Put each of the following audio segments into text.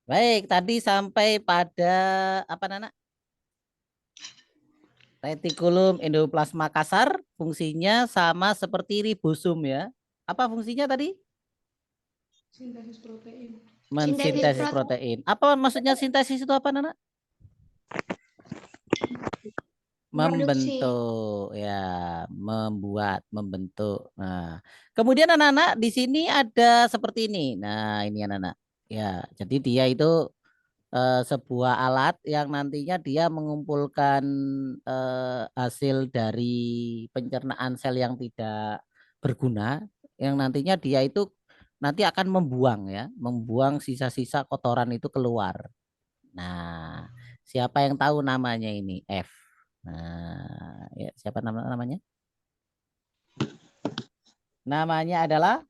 Baik, tadi sampai pada apa Nana? Retikulum endoplasma kasar fungsinya sama seperti ribosum ya. Apa fungsinya tadi? Sintesis protein. Mensintesis protein. Apa maksudnya sintesis itu apa Nana? Membentuk ya, membentuk. Nah, kemudian anak-anak di sini ada seperti ini. Nah, ini anak-anak. Ya, jadi dia itu sebuah alat yang nantinya dia mengumpulkan hasil dari pencernaan sel yang tidak berguna, yang nantinya dia itu nanti akan membuang ya, membuang sisa-sisa kotoran itu keluar. Nah, siapa yang tahu namanya ini? F. Nah, ya, siapa namanya? Namanya adalah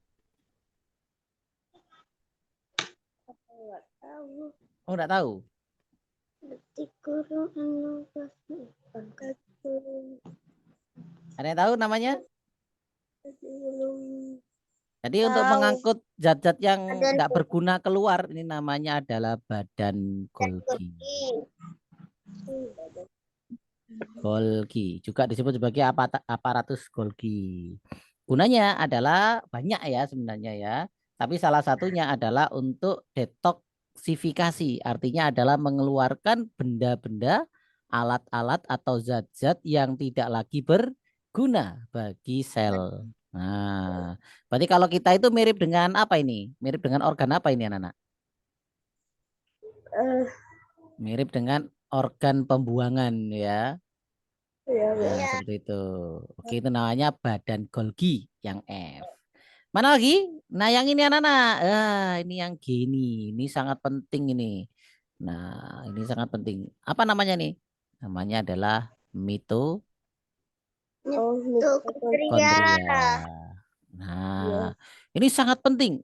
Nggak tahu. oh enggak tahu. Retikulum endoplasma kasar. Ada yang tahu namanya? Belum Jadi untuk tahu. mengangkut zat-zat yang Badan enggak berguna keluar ini namanya adalah badan Golgi. Golgi juga disebut sebagai aparatus Golgi. Gunanya adalah banyak ya sebenarnya ya. Tapi salah satunya adalah untuk detoksifikasi. Artinya adalah mengeluarkan benda-benda, alat-alat atau zat-zat yang tidak lagi berguna bagi sel. Nah, berarti kalau kita itu mirip dengan apa ini? Mirip dengan organ apa ini anak-anak? Mirip dengan organ pembuangan ya. ya, Nah, ya. seperti itu. Oke, itu namanya badan Golgi yang F. Mana lagi? Nah, yang ini anak-anak. Ini yang G ini. Ini sangat penting ini. Nah, ini sangat penting. Apa namanya nih? Namanya adalah mitokondria. Nah, ini sangat penting.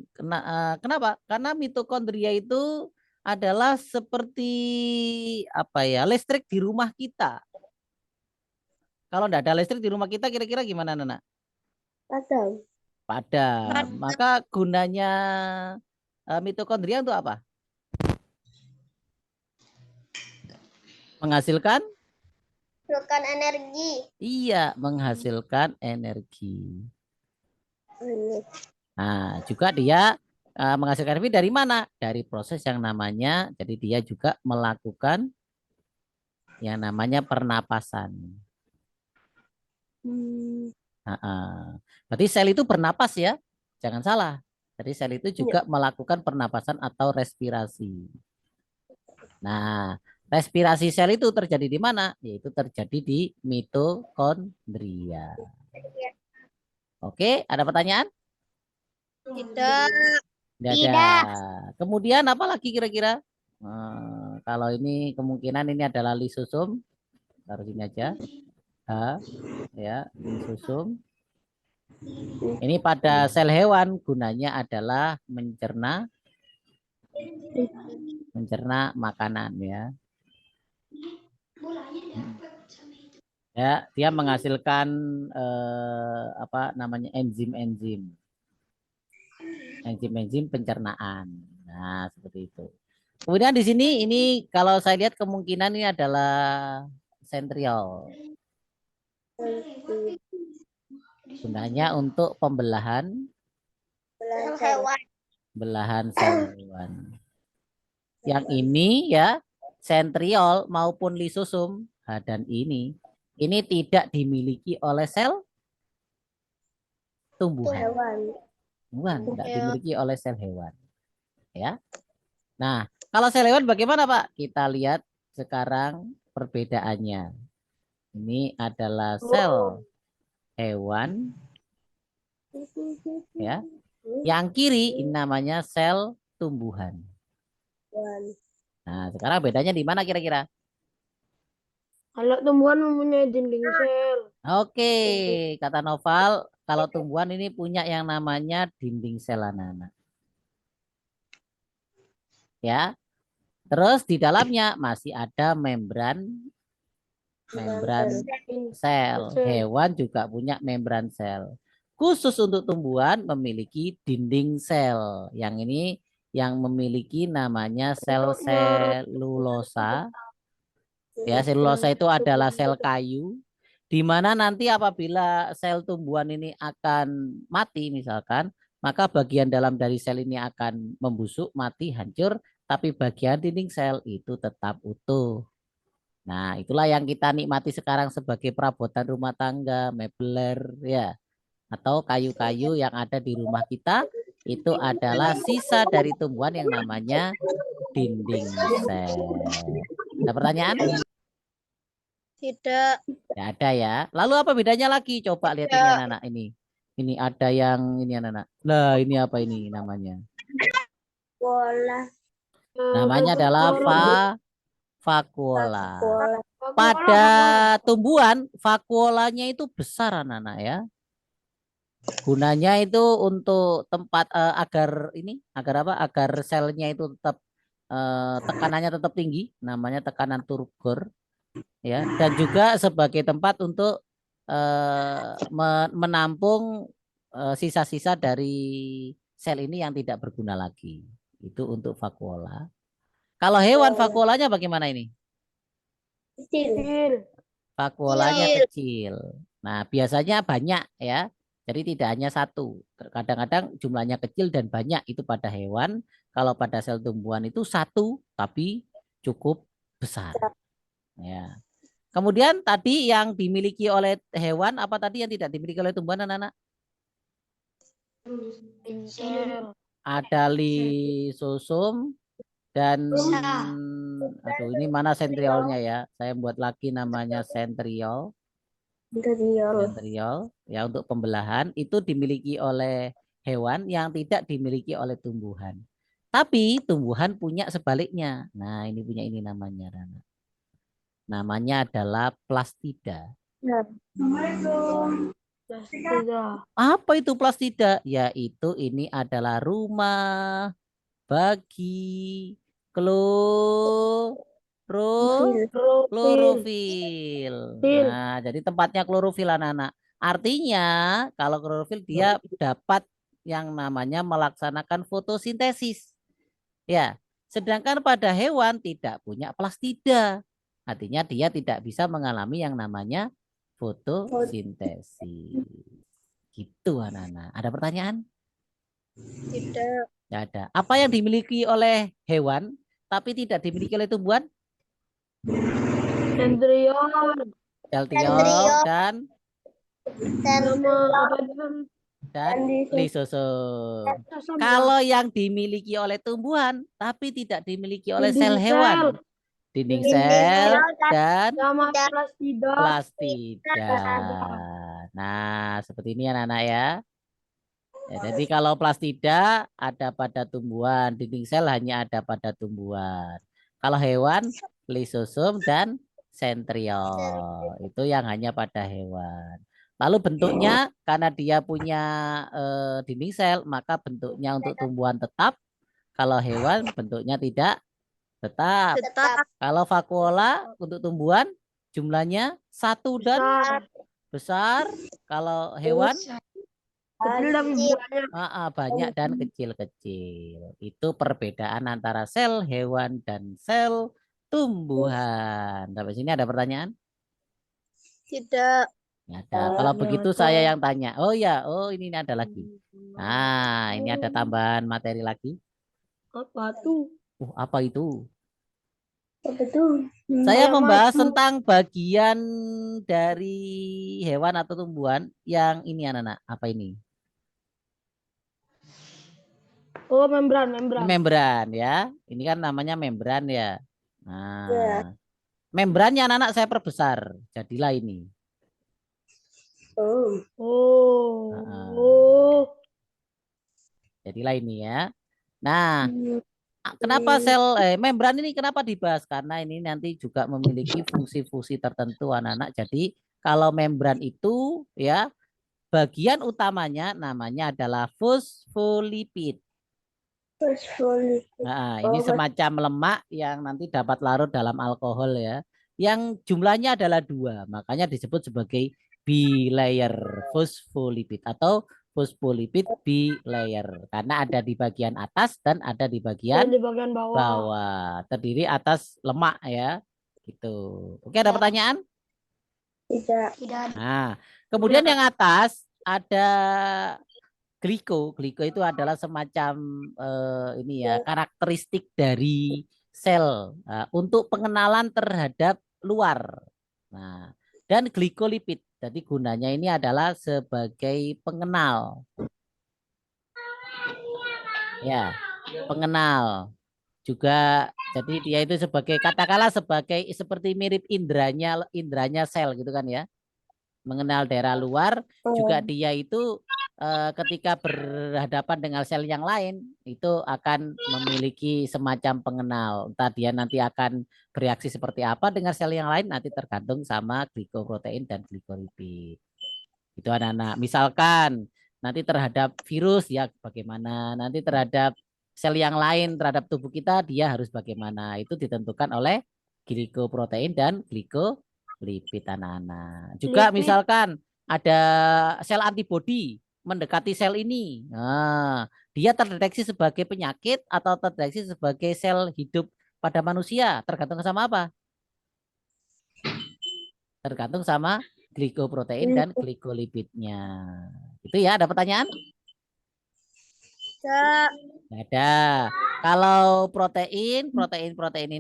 Kenapa? Karena mitokondria itu adalah seperti apa ya? Listrik di rumah kita. Kalau tidak ada listrik di rumah kita, kira-kira gimana, Nana? Padam. Padam. Maka gunanya mitokondria untuk apa? Menghasilkan? Menghasilkan energi. Iya, menghasilkan energi. Nah, juga dia menghasilkan energi dari mana? Dari proses yang namanya, jadi dia juga melakukan yang namanya pernapasan. Berarti sel itu bernapas ya, jangan salah. Jadi sel itu juga melakukan pernapasan atau respirasi. Nah, respirasi sel itu terjadi di mana? Yaitu terjadi di mitokondria. Oke, ada pertanyaan? Tidak. Tidak ada. Kemudian apa lagi kira-kira? Kalau ini kemungkinan ini adalah lisosum. Taruh sini aja. H, ya, lisosum. Ini pada sel hewan gunanya adalah mencerna makanan ya. Ya, dia menghasilkan apa namanya enzim-enzim pencernaan. Nah, seperti itu. Kemudian di sini ini kalau saya lihat kemungkinan ini adalah sentriol. Gunanya untuk pembelahan belahan sel hewan. Yang ini ya sentriol maupun lisosum H dan ini tidak dimiliki oleh sel tumbuhan. Tidak dimiliki oleh sel hewan. Ya. Nah, kalau sel hewan bagaimana Pak? Kita lihat sekarang perbedaannya. Ini adalah sel hewan ya. Yang kiri ini namanya sel tumbuhan. Nah, sekarang bedanya di mana kira-kira? Kalau tumbuhan mempunyai dinding sel. Oke, kata Noval, kalau tumbuhan ini punya yang namanya dinding sel anak-anak. Ya. Terus di dalamnya masih ada membran sel. Hewan juga punya membran sel. Khusus untuk tumbuhan memiliki dinding sel. Yang ini yang memiliki namanya sel selulosa. Ya, selulosa itu adalah sel kayu, di mana nanti apabila sel tumbuhan ini akan mati misalkan, maka bagian dalam dari sel ini akan membusuk, mati, hancur, tapi bagian dinding sel itu tetap utuh. Nah, itulah yang kita nikmati sekarang sebagai perabotan rumah tangga, mebler, ya, atau kayu-kayu yang ada di rumah kita itu adalah sisa dari tumbuhan yang namanya dinding sel. Ada pertanyaan? Tidak. Ya ada ya. Lalu apa bedanya lagi? Coba lihat ini anak-anak ini. Ini ada yang ini anak-anak. Lah ini apa ini namanya? Bola. Namanya adalah vakuola. Bola. Pada tumbuhan vakuolanya itu besar anak-anak ya. Gunanya itu untuk tempat agar ini agar apa? Agar selnya itu tetap tekanannya tetap tinggi, namanya tekanan turgor ya, dan juga sebagai tempat untuk menampung sisa-sisa dari sel ini yang tidak berguna lagi. Itu untuk vakuola. Kalau hewan vakuolanya bagaimana ini? Kecil. Vakuolanya Kecil. kecil. Nah, biasanya banyak ya. Jadi tidak hanya satu. Kadang-kadang jumlahnya kecil dan banyak itu pada hewan. Kalau pada sel tumbuhan itu satu tapi cukup besar. Ya. Kemudian tadi yang dimiliki oleh hewan, apa tadi yang tidak dimiliki oleh tumbuhan anak-anak? Ada lisosum dan aduh ini mana sentriolnya ya? Saya buat lagi namanya sentriol. Sentriol ya untuk pembelahan itu dimiliki oleh hewan yang tidak dimiliki oleh tumbuhan. Tapi tumbuhan punya sebaliknya. Nah, ini punya ini namanya Rana. Namanya adalah plastida. Apa itu plastida? Yaitu ini adalah rumah bagi klorofil. Nah, jadi tempatnya klorofil anak-anak. Artinya kalau klorofil dia dapat yang namanya melaksanakan fotosintesis. Ya, sedangkan pada hewan tidak punya plastida. Artinya dia tidak bisa mengalami yang namanya fotosintesis. Gitu anak-anak. Ada pertanyaan? Tidak. Tidak ada. Apa yang dimiliki oleh hewan tapi tidak dimiliki oleh tumbuhan? Sentriol. Celtiol dan Dan lisosum. Kalau yang dimiliki oleh tumbuhan tapi tidak dimiliki oleh sel hewan, dinding sel dan plastida. Nah, seperti ini anak-anak ya. Ya, jadi kalau plastida ada pada tumbuhan, dinding sel hanya ada pada tumbuhan. Kalau hewan, lisosum dan sentriol. Itu yang hanya pada hewan. Lalu bentuknya karena dia punya dinding sel, maka bentuknya untuk tumbuhan tetap. Kalau hewan bentuknya tidak tetap. Kalau vakuola untuk tumbuhan jumlahnya satu dan besar. Kalau hewan kecil tapi banyak dan kecil-kecil. Itu perbedaan antara sel hewan dan sel tumbuhan. Sampai sini ada pertanyaan? tidak. Ada. Kalau begitu saya yang tanya. Oh ya, oh ini ada lagi. Nah, ini ada tambahan materi lagi. Apa tuh? Apa itu? Apa tuh? Saya membahas tentang bagian dari hewan atau tumbuhan yang ini anak-anak. Apa ini? Oh, membran. Ini membran ya. Ini kan namanya membran ya. Nah, Ya. membrannya anak-anak saya perbesar. Jadilah ini. Jadilah ini ya. Nah, kenapa membran ini kenapa dibahas? Karena ini nanti juga memiliki fungsi-fungsi tertentu anak-anak. Jadi kalau membran itu ya bagian utamanya namanya adalah fosfolipid. Nah, ini semacam lemak yang nanti dapat larut dalam alkohol ya. Yang jumlahnya adalah 2, makanya disebut sebagai bilayer fosfolipid atau fosfolipid bilayer karena ada di bagian atas dan ada di Dan bagian di bagian bawah. bawah. Terdiri atas lemak ya. Gitu. Oke, ada pertanyaan? Tidak. Tidak. Nah, kemudian yang atas ada gliko. Gliko itu adalah semacam ini ya, karakteristik dari sel untuk pengenalan terhadap luar. Nah, dan glikolipid. Jadi gunanya ini adalah sebagai pengenal. Ya, pengenal. Juga jadi dia itu sebagai katakanlah sebagai seperti mirip indranya sel gitu kan ya. Mengenal daerah luar, juga dia itu ketika berhadapan dengan sel yang lain itu akan memiliki semacam pengenal. Entah dia nanti akan bereaksi seperti apa dengan sel yang lain nanti tergantung sama glikoprotein dan glikolipid. Itu anak-anak. Misalkan nanti terhadap virus ya bagaimana, nanti terhadap sel yang lain terhadap tubuh kita dia harus bagaimana. Itu ditentukan oleh glikoprotein dan glikolipid anak-anak. Juga Lipid. misalkan ada sel antibodi mendekati sel ini. Nah, dia terdeteksi sebagai penyakit atau terdeteksi sebagai sel hidup pada manusia, tergantung sama apa? Tergantung sama glikoprotein dan glikolipidnya. Itu ya, ada pertanyaan? Tidak. Nggak ada. Kalau protein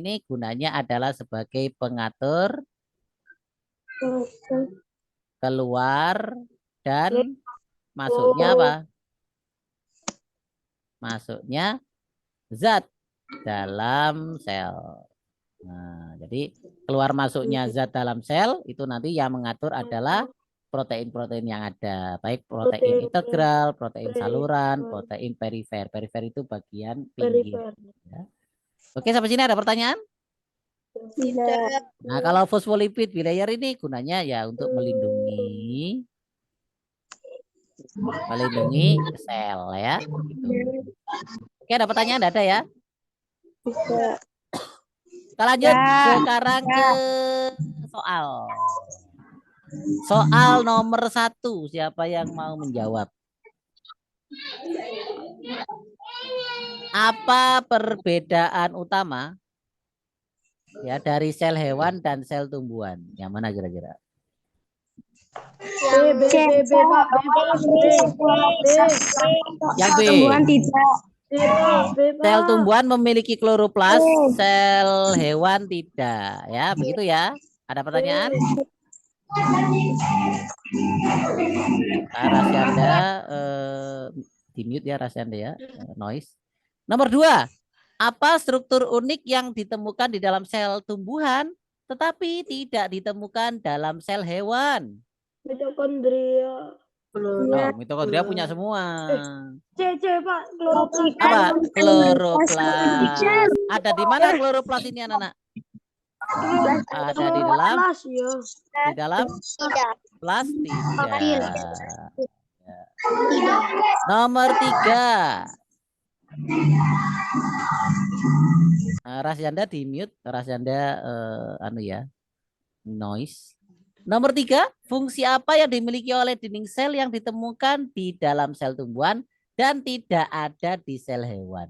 ini gunanya adalah sebagai pengatur keluar dan masuknya apa? Masuknya zat dalam sel. Nah, jadi keluar masuknya zat dalam sel itu nanti yang mengatur adalah protein-protein yang ada, baik protein integral, protein saluran, protein perifer. Perifer itu bagian pinggir. Ya. Oke, sampai sini ada pertanyaan? Tidak. Nah, kalau fosfolipid bilayer ini gunanya ya untuk melindungi sel ya. Gitu. Oke, ada pertanyaan? Ada ya? Tidak. Kita lanjut sekarang ke soal. Soal nomor 1, siapa yang mau menjawab? Apa perbedaan utama ya dari sel hewan dan sel tumbuhan? Yang mana kira-kira? Yang B. Tumbuhan tidak. Sel tumbuhan memiliki kloroplas, sel hewan tidak. Ya, begitu ya. Ada pertanyaan? Rasyanda di mute ya Rasyanda ya, noise. Nomor 2, apa struktur unik yang ditemukan di dalam sel tumbuhan tetapi tidak ditemukan dalam sel hewan? Mitokondria. Oh, mitokondria punya semua. Pak. Kloroplas. Apa? Kloroplas. Ada di mana kloroplas ini anak-anak? Ada di dalam? Di dalam? Plastik. Nomor 3. Rasyanda di mute. Rasyanda anu ya, noise. Nomor 3, fungsi apa yang dimiliki oleh dinding sel yang ditemukan di dalam sel tumbuhan dan tidak ada di sel hewan?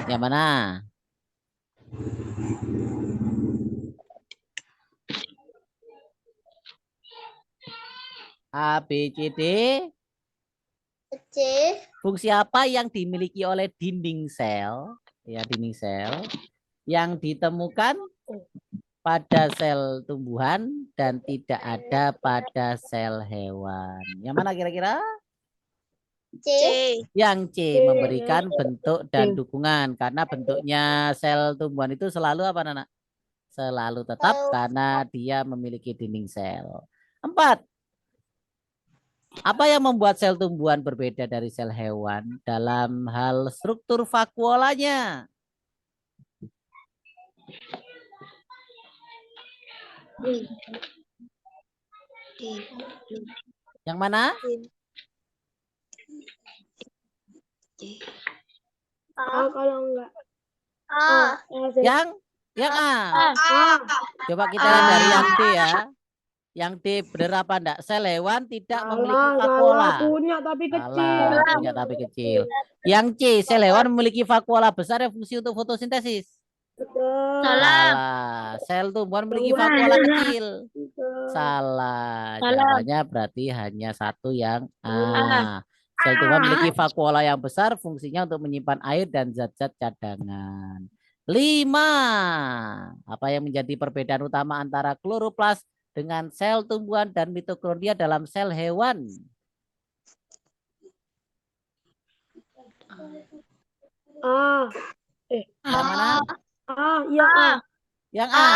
Yang mana? A, B, C, D. C. Fungsi apa yang dimiliki oleh dinding sel, ya dinding sel yang ditemukan pada sel tumbuhan dan tidak ada pada sel hewan? Yang mana kira-kira? C. Yang C, memberikan bentuk dan dukungan karena bentuknya sel tumbuhan itu selalu apa Nana? Selalu tetap karena dia memiliki dinding sel. 4. Apa yang membuat sel tumbuhan berbeda dari sel hewan dalam hal struktur vakuolanya? Yang mana? Kalau enggak. Yang Yang A. A. Coba kita lihat dari yang D ya. Yang D benar apa enggak? Sel hewan tidak memiliki Salah vakuola. punya tapi kecil. Salah, punya tapi kecil. Yang C, sel hewan memiliki vakuola besar yang fungsi untuk fotosintesis. Betul. Salah. Sel tumbuhan memiliki vakuola kecil. Salah. Jawabannya berarti hanya satu yang A. Sel tumbuhan memiliki vakuola yang besar, fungsinya untuk menyimpan air dan zat-zat cadangan. 5. Apa yang menjadi perbedaan utama antara kloroplas dengan sel tumbuhan dan mitokondria dalam sel hewan? A. Yang mana? A. Ya A. Yang A.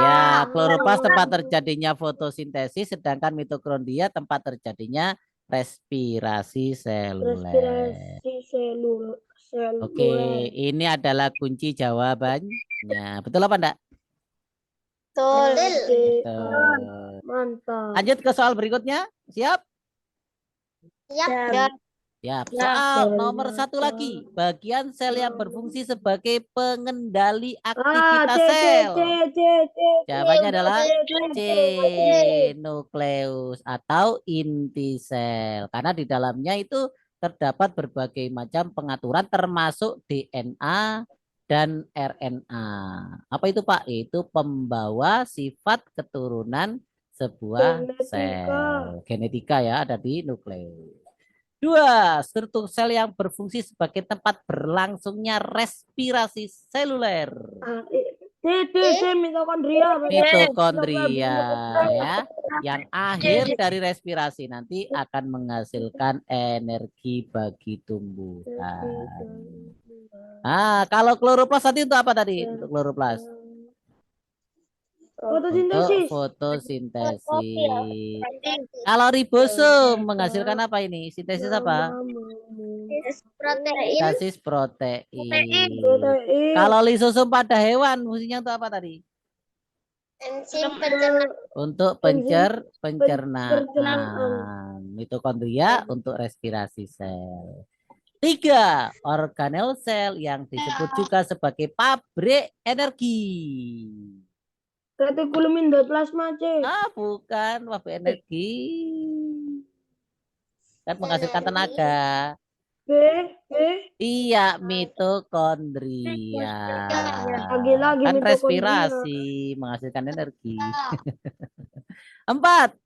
Ya, kloroplas tempat terjadinya fotosintesis, sedangkan mitokondria tempat terjadinya respirasi seluler. Respirasi seluler. Oke, ini adalah kunci jawabannya. Betul apa enggak? Betul. Betul. Mantap. Lanjut ke soal berikutnya. Siap? Siap. Ya, soal nomor 1 lagi. Bagian sel yang berfungsi sebagai pengendali aktivitas sel. Jawabannya adalah C, nukleus atau inti sel. Karena di dalamnya itu terdapat berbagai macam pengaturan termasuk DNA dan RNA. Apa itu Pak? Itu pembawa sifat keturunan sebuah sel. Genetika ya, ada di nukleus. 2. Struktur sel yang berfungsi sebagai tempat berlangsungnya respirasi seluler. Mitokondria. Mitokondria ya, yang akhir dari respirasi nanti akan menghasilkan energi bagi tumbuhan. Kalau kloroplas tadi untuk apa tadi? Untuk kloroplas. Untuk fotosintesis. Kalau ribosom menghasilkan apa ini? Sintesis apa? Sintesis protein. Kalau lisosom pada hewan fungsinya untuk apa tadi? Untuk pencernaan. Mitokondria untuk respirasi sel. 3. Organel sel yang disebut juga sebagai pabrik energi. Retikulum endoplasma, C. Bukan pabrik energi. Kan menghasilkan tenaga. B. Iya, mitokondria. Lagi-lagi Kan mitokondria. respirasi menghasilkan energi. 4.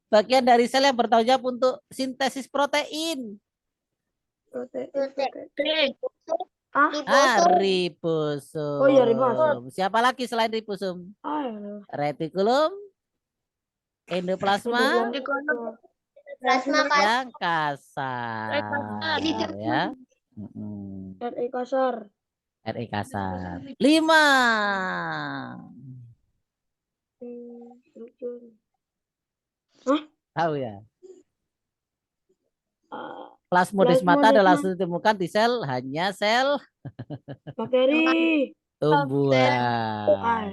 Bagian dari sel yang bertanggung jawab untuk sintesis protein. Ribosom. Oh iya, ribosom. Siapa lagi selain ribosom? Retikulum, endoplasma, yang kasar. Ya. RE kasar. RE kasar. 5. Tahu ya? Plasmodesmata adalah ditemukan di sel hanya sel bakteri tumbuhan.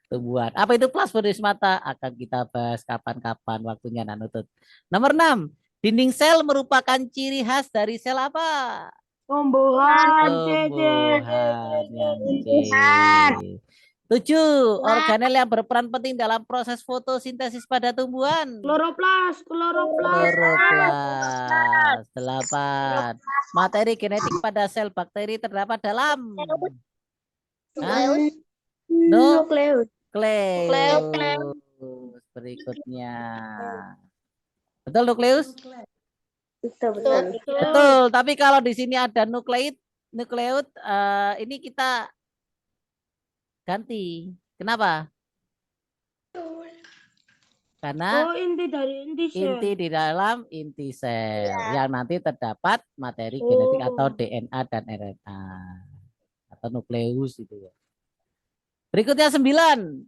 Tumbuhan. Apa itu plasmodesmata? Akan kita bahas kapan-kapan waktunya nanutut. Nomor 6. Dinding sel merupakan ciri khas dari sel apa? Tumbuhan. Tumbuhan yang C. 7. Organel yang berperan penting dalam proses fotosintesis pada tumbuhan. Kloroplas. 8. Materi genetik pada sel bakteri terdapat dalam Nukleus. Berikutnya. Betul nukleus? Betul. Betul, tapi kalau di sini ada nukleus ini kita ganti. Kenapa? Karena inti dari inti sel. Inti di dalam inti sel yang nanti terdapat materi genetik atau DNA dan RNA atau nukleus itu ya. Berikutnya 9.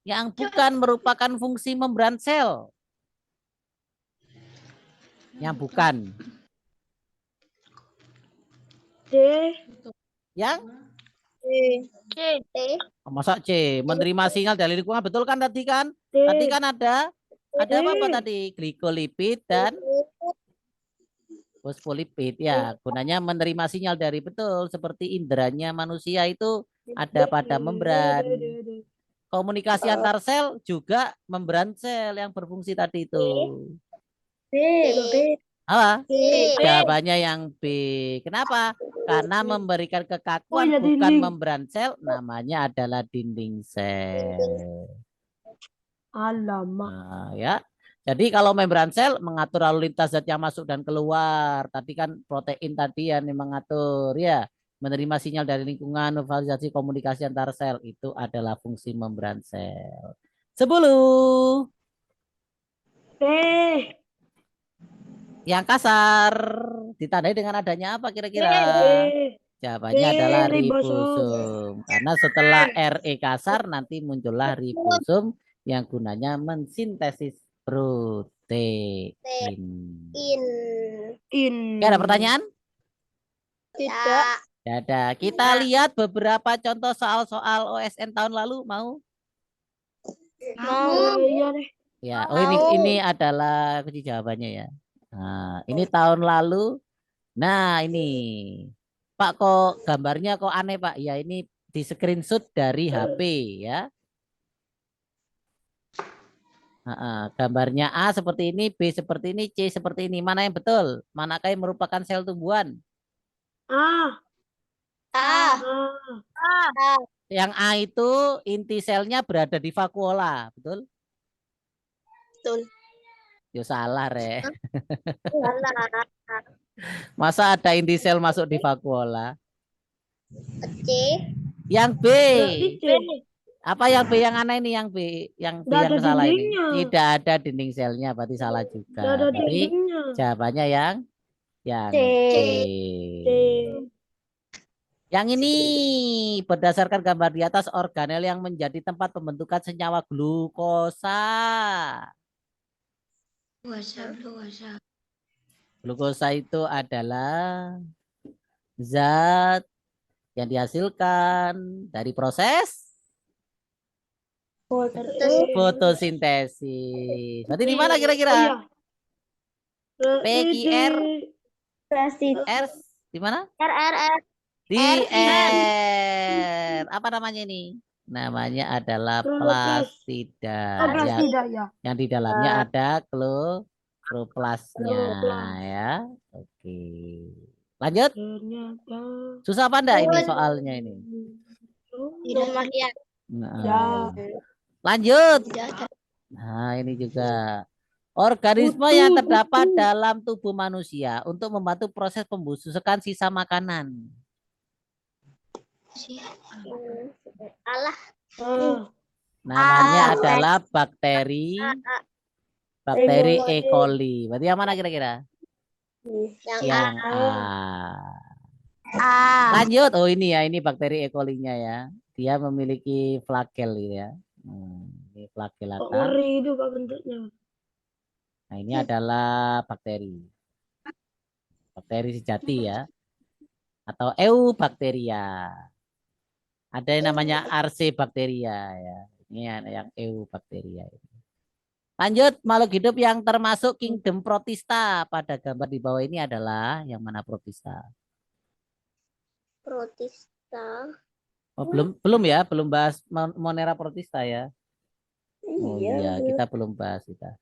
Yang bukan merupakan fungsi membran sel. Yang bukan. C. Yang C. masa C menerima sinyal dari lingkungan, betul kan tadi kan? Tadi kan ada apa tadi? Glikolipid dan Fosfolipid ya, gunanya menerima sinyal dari betul seperti inderanya manusia itu ada pada membran. Komunikasi antar sel juga membran sel yang berfungsi tadi itu. B. Apa? B. Jawabannya yang B. Kenapa? Karena memberikan kekakuan Oh, iya, bukan dinding. membran sel, namanya adalah dinding sel. Alamak. Nah, ya. Jadi kalau membran sel mengatur lalu lintas zat yang masuk dan keluar. Tadi kan protein tadi yang mengatur ya, menerima sinyal dari lingkungan, validasi komunikasi antar sel itu adalah fungsi membran sel. 10. B. Yang kasar ditandai dengan adanya apa kira-kira? Jawabannya B, adalah ribosom. ribosom. Karena setelah Re kasar nanti muncullah ribosom yang gunanya mensintesis protein. Oke, ada pertanyaan? Tidak. Tidak ada. Kita lihat beberapa contoh soal-soal OSN tahun lalu. Mau? Mau. Iya deh. Ya. Oh, ini adalah kunci jawabannya ya. Nah, ini tahun lalu. Nah, ini. Pak, kok gambarnya kok aneh, Pak? Ya, ini di screenshot dari HP ya. Gambarnya A seperti ini, B seperti ini, C seperti ini. Mana yang betul? Manakah yang merupakan sel tumbuhan? A. Yang A itu inti selnya berada di vakuola, betul? Betul. Yo salah, Re. Masa ada inti sel masuk di vakuola? C. Yang B. Berarti C. Apa yang B yang aneh ini? Yang B, yang B Nggak yang ada salah ini. dindingnya. Tidak ada dinding selnya, berarti salah Nggak juga. ada Berarti dindingnya. jawabannya yang C. C. C. Yang ini berdasarkan gambar di atas organel yang menjadi tempat pembentukan senyawa glukosa. Glukosa itu adalah zat yang dihasilkan dari proses fotosintesis. Berarti di mana Oh kira-kira? iya. P, Q, R, Plastik. R di mana? R. Di R. Apa namanya ini? Namanya adalah plastida. Oh, plastida ya. Yang di dalamnya ada kloroplasnya ya. Oke. Lanjut. Ternyata. Susah apa enggak ini soalnya ini? Tidak ya. Nah, lanjut. Nah, ini juga organisme yang terdapat dalam tubuh manusia untuk membantu proses pembusukan sisa makanan. Namanya adalah bakteri E. coli. Berarti yang mana kira-kira? Yang A. Lanjut. Oh ini ya, ini bakteri E. coli-nya ya. Dia memiliki flagel ya. Ini flagelata. Ngeri itu Pak bentuknya. Nah, ini adalah bakteri. Bakteri sejati ya. Atau Eubacteria. Ada yang namanya Arcebacteria ya. Ini yang Eubacteria. Lanjut, makhluk hidup yang termasuk kingdom Protista. Pada gambar di bawah ini adalah yang mana Protista? Oh, belum ya, belum bahas Monera Protista ya. Oh iya, kita belum bahas kita.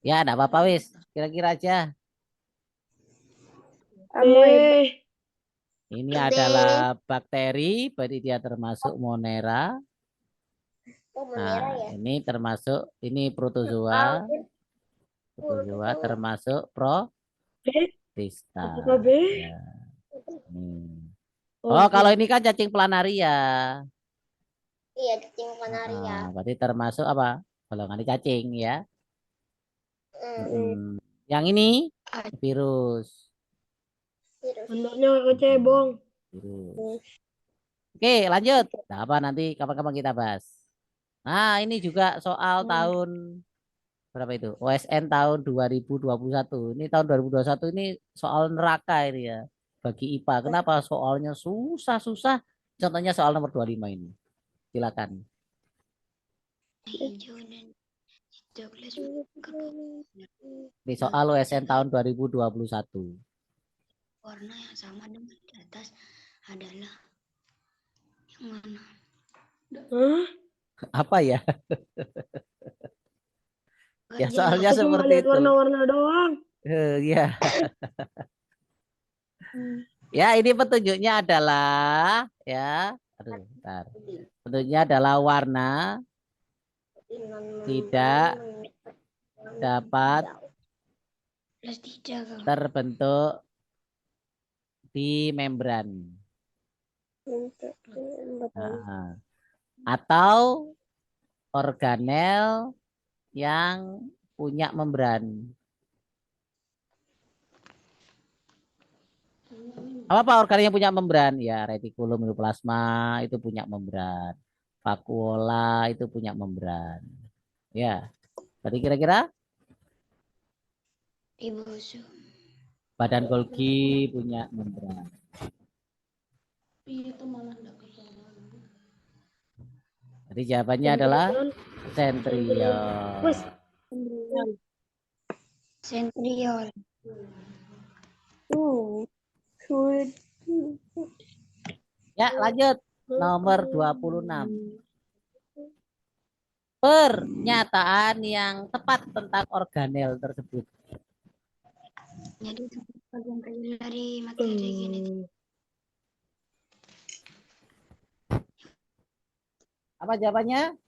Ya, enggak apa-apa wis. Kira-kira aja. Ini adalah bakteri, berarti dia termasuk Monera. Nah, ini termasuk ini protozoa. Protozoa termasuk Protista. Ya. Oh, kalau ini kan cacing planaria. Iya, cacing planaria. Berarti termasuk apa? Golongan cacing ya. Yang ini virus. Bentuknya kecebong. Virus. Oke, lanjut. Nah, apa nanti kapan-kapan kita bahas. Nah, ini juga soal tahun berapa itu? OSN tahun 2021. Ini tahun 2021 ini soal neraka ini ya. Bagi IPA. Kenapa soalnya susah-susah? Contohnya soal nomor 25 ini. Silakan. Di soal USN tahun 2021. Warna yang sama dengan di atas adalah yang mana? Hah? Apa ya? Ya Kerja soalnya Aku cuma seperti lihat itu. warna-warna doang. Ya. Ya, ini petunjuknya adalah ya. Aduh, bentar. Petunjuknya adalah warna tidak dapat plus 3 kalau terbentuk di membran. Nah, atau organel yang punya membran. Apa organel yang punya membran? Ya, retikulum endoplasma itu punya membran. Vakuola itu punya membran. Ya, tadi kira-kira ribosum. badan Golgi punya membran. Iya itu malah enggak ketahuan. Jadi jawabannya adalah sentriol. Wes. Sentriol. Sulit. Ya, lanjut. Nomor 26. Pernyataan yang tepat tentang organel tersebut. Jadi bagian kecil dari materi genetik. Apa jawabannya?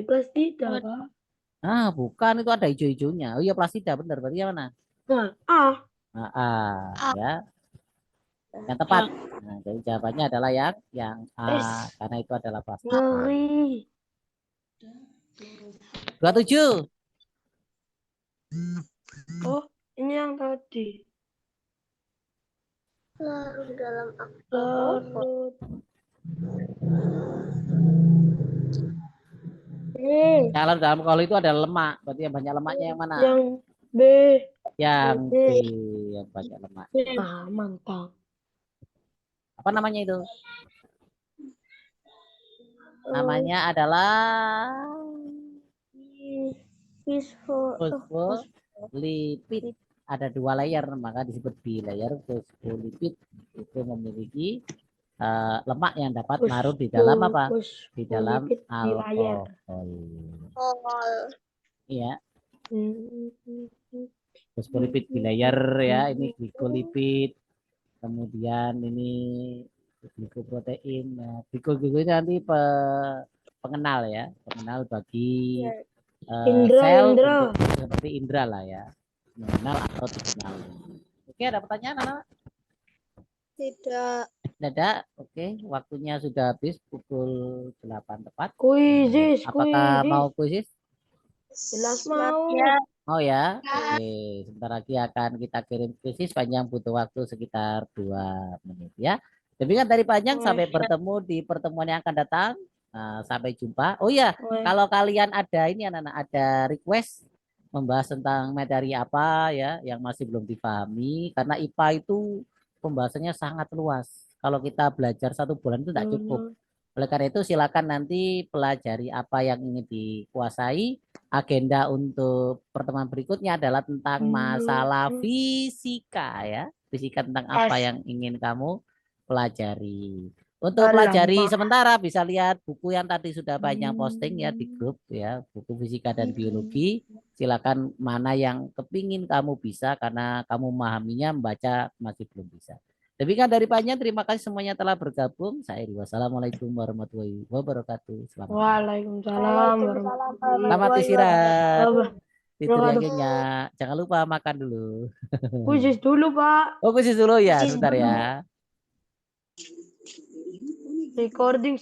Plastida, Pak. Ah, bukan, itu ada hijau-hijaunya. Oh iya, plasida, benar. Berarti yang mana? Nah, Ya. Yang tepat. Nah, jadi jawabannya adalah yang A, karena itu adalah plasida. ngeri. 27. Oh, ini yang tadi. Larut dalam Larut. Kalau dalam alkohol itu ada lemak. Berarti yang banyak lemaknya yang mana? Yang B. Yang B. B, yang banyak lemak. Mantap. Apa namanya itu? Namanya adalah fosfolipid. Ada 2 layer, maka disebut bilayer. Fosfolipid itu memiliki lemak yang dapat larut di dalam apa? Di dalam alkohol. Iya, fosfolipid bilayer ya, ini glikolipid. Kemudian ini glikoprotein. Nah, glikoprotein nanti pengenal ya, pengenal bagi sel untuk seperti indera lah ya, mengenal atau dikenal. Oke, ada pertanyaan anak? Tidak. Tidak. Oke, waktunya sudah habis pukul 8 tepat. Kuisis, Apakah mau kuisis? Jelas mau. Oh ya, oke. Sebentar lagi akan kita kirim kuisis, panjang butuh waktu sekitar 2 menit ya. Demikian dari panjang, sampai bertemu di pertemuan yang akan datang. Nah, sampai jumpa. Oh ya, kalau kalian ada ini anak-anak ada request membahas tentang materi apa ya yang masih belum dipahami, karena IPA itu pembahasannya sangat luas. Kalau kita belajar 1 bulan itu tidak cukup. Oleh karena itu silakan nanti pelajari apa yang ingin dikuasai. Agenda untuk pertemuan berikutnya adalah tentang masalah fisika ya. Fisika tentang apa yang ingin kamu pelajari. Untuk pelajari sementara bisa lihat buku yang tadi sudah banyak posting ya di grup ya, buku fisika dan biologi. Silakan mana yang kepingin kamu bisa karena kamu memahaminya, membaca masih belum bisa. Demikian dari panjang, terima kasih semuanya telah bergabung. Saya Iri. Wassalamualaikum warahmatullahi wabarakatuh. Waalaikumsalam warahmatullahi Selamat istirahat. wabarakatuh. Tidur yang nyenyak. Jangan lupa makan dulu. Kuisis dulu, Pak. Oh, kuisis dulu ya, sebentar ya. Recording